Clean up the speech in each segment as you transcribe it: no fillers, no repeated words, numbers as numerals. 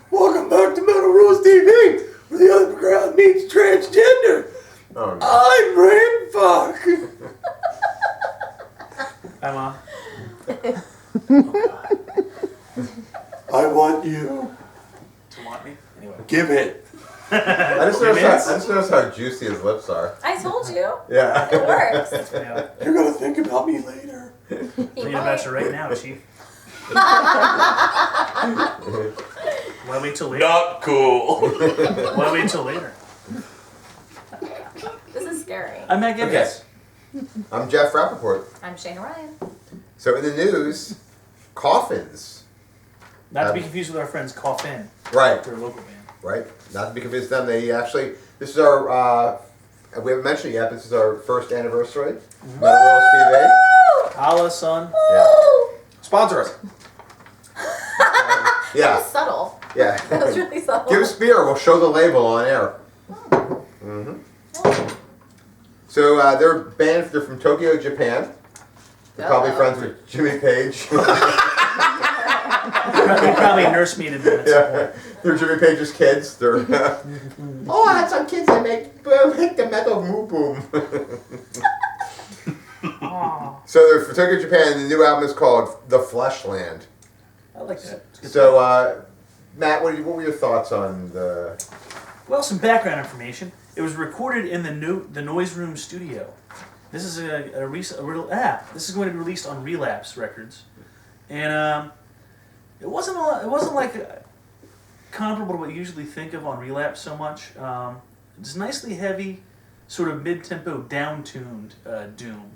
Welcome back to Metal Rules TV, where the underground meets transgender. Oh, no. I'm Rain Fuck. Hi, Mom. I want you. To want me? Anyway. Give it. I just noticed how juicy his lips are. I told you. Yeah. It works. Yeah. You're gonna think about me later. Thinking about you right now, Chief. Why wait till later? Not cool. Why wait till later? This is scary. I'm Matt Gibbons. I'm Jeff Rappaport. I'm Shayna Ryan. So in the news, Coffins. Not to be confused with our friends Coffin. Right. They're a local band. Right. Not to be confused with them. They actually, this is our, we haven't mentioned it yet, but this is our first anniversary. Metal Rules TV. Holla, son. Yeah. Sponsor us. That Yeah. was subtle. Yeah. That was really subtle. Give us beer. We'll show the label on air. Mm-hmm. So they're a band. They're from Tokyo, Japan. They're probably friends with Jimmy Page. They probably nurse me to them at some point. They're Jimmy Page's kids. They're oh, I had some kids that make the metal moo boom. So they're from Tokyo, Japan. The new album is called The Fleshland. I like that. So Matt, what were your thoughts on the? Well, some background information. It was recorded in the Noise Room studio. This is this is going to be released on Relapse Records, and it wasn't like comparable to what you usually think of on Relapse so much. It's nicely heavy, sort of mid-tempo, down-tuned doom.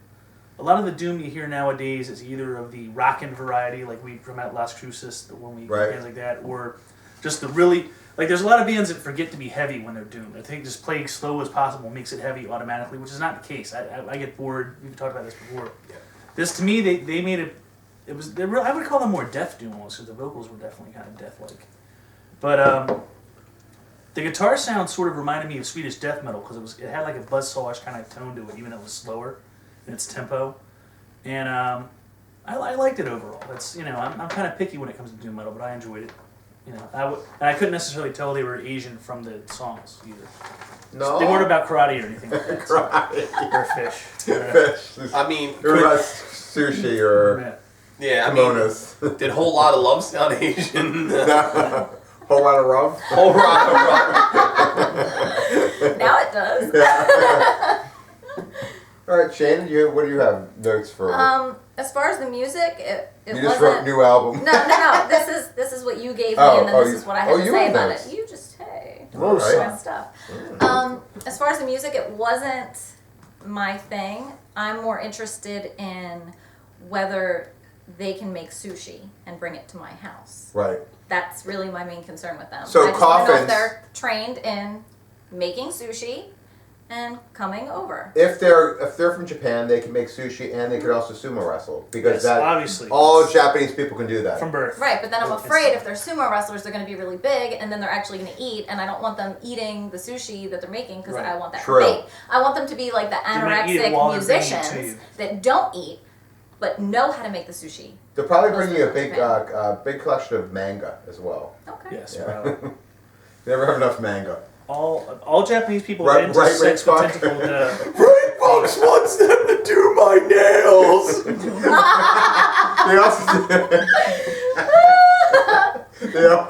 A lot of the doom you hear nowadays is either of the rockin' variety, like we from at Las Cruces, when we bands like that, or just the really like. There's a lot of bands that forget to be heavy when they're doomed. I think just playing slow as possible makes it heavy automatically, which is not the case. I get bored. We've talked about this before. Yeah. This to me, they made it. It was I would call them more death doom almost, because the vocals were definitely kind of death-like. But the guitar sound sort of reminded me of Swedish death metal because it had like a buzzsawish kind of tone to it, even though it was slower in its tempo. And I liked it overall. It's I'm kind of picky when it comes to doom metal, but I enjoyed it. And I couldn't necessarily tell they were Asian from the songs either. No, They weren't about karate or anything like that. Or fish. Fish. I mean, Or about sushi or yeah, I kimonos. mean, did Whole Lot of Love sound Asian? Whole lot of rum. Whole lot of love. Now it does. Yeah. All right, Shane, what do you have notes for? As far as the music, it you wasn't. just wrote new album. No. This is what you gave me, and then this is what I had to say about it. You just don't All rush right. my stuff. As far as the music, it wasn't my thing. I'm more interested in whether they can make sushi and bring it to my house. Right. That's really my main concern with them. So I just want to know Coffins- if they're trained in making sushi and coming over. If they're from Japan, they can make sushi and they could also sumo wrestle because Yes, obviously. all Japanese people can do that. From birth. Right, but then I'm afraid if they're sumo wrestlers, they're going to be really big, and then they're actually going to eat, and I don't want them eating the sushi that they're making because I want that True. bait. I want them to be like the might eat it while anorexic they're bringing it to musicians you. that don't eat, but know how to make the sushi. They'll probably bring you a Most big of big collection of manga as well. Okay. Yes. Yeah. Wow. Never have enough manga. All Japanese people Right- are into right, sex right, with tentacle. Ray Fox wants them to do my nails.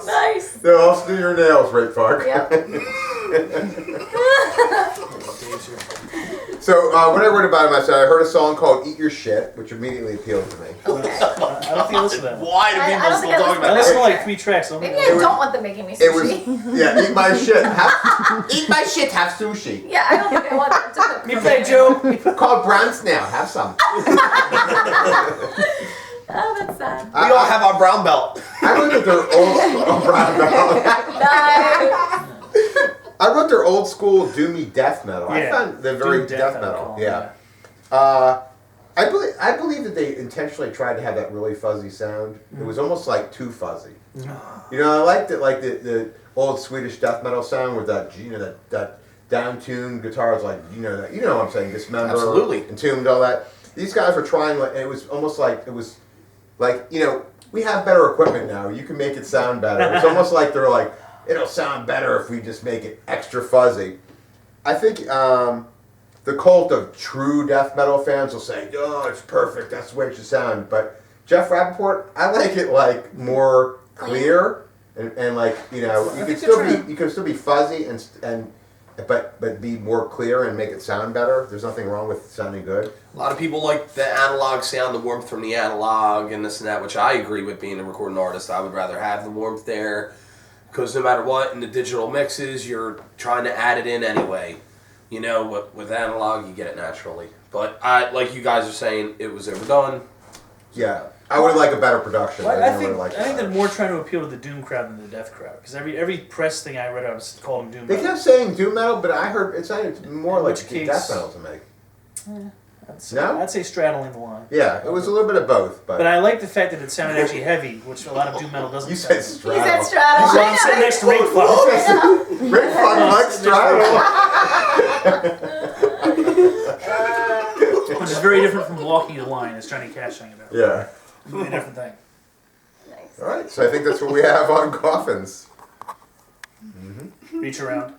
Nice. They also do your nails, right, fuck? Yep. So when I read about him, I said I heard a song called "Eat Your Shit," which immediately appealed to me. Okay. I don't think I listened to that. Why do I people don't still think I talk I about listened to that? like 3 tracks. Maybe I don't want them making me It was sushi. yeah, eat my shit. Eat my shit. Have sushi. Yeah, I don't think I want them to cook. Me for play me. Joe. Called brown snail. Have some. Oh, that's sad. We all have our brown belt. I looked at their old brown belt. Nice. I wrote their old school doomy death metal. I Yeah. found they're very Doom death I metal. call them, Yeah. I believe that they intentionally tried to have that really fuzzy sound. It was almost like too fuzzy. You know, I liked it like the old Swedish death metal sound with that that down-tuned guitars, like you know what I'm saying, Dismember, Absolutely. Entombed, all that. These guys were trying, like it was almost like it was like we have better equipment now. You can make it sound better. It's almost like they're like, it'll sound better if we just make it extra fuzzy. I think the cult of true death metal fans will say, oh, it's perfect. That's the way it should sound. But Jeff Rappaport, I like it like more clear and like, you know, you can still be fuzzy but be more clear and make it sound better. There's nothing wrong with sounding good. A lot of people like the analog sound, the warmth from the analog and this and that, which I agree with being a recording artist. I would rather have the warmth there because no matter what, in the digital mixes, you're trying to add it in anyway. You know, with analog, you get it naturally. But like you guys are saying, it was overdone. Yeah. I would like a better production. Well, I think that. they're more trying to appeal to the doom crowd than the death crowd. Because every press thing I read, I was called them doom They metal. kept saying doom metal, but I heard it's more In like which case- death metal to me. I'd say straddling the line. Yeah, it was a little bit of both. But I like the fact that it sounded actually heavy, which a lot of doom metal doesn't. You said sound. straddle. He said straddle. So I'm sitting next to Rick Fox. Rick Fox likes straddle. Which is very different from walking the line, as Johnny Cash sang about. Yeah. Completely different thing. Nice. All right, so I think that's what we have on Coffins. Reach around.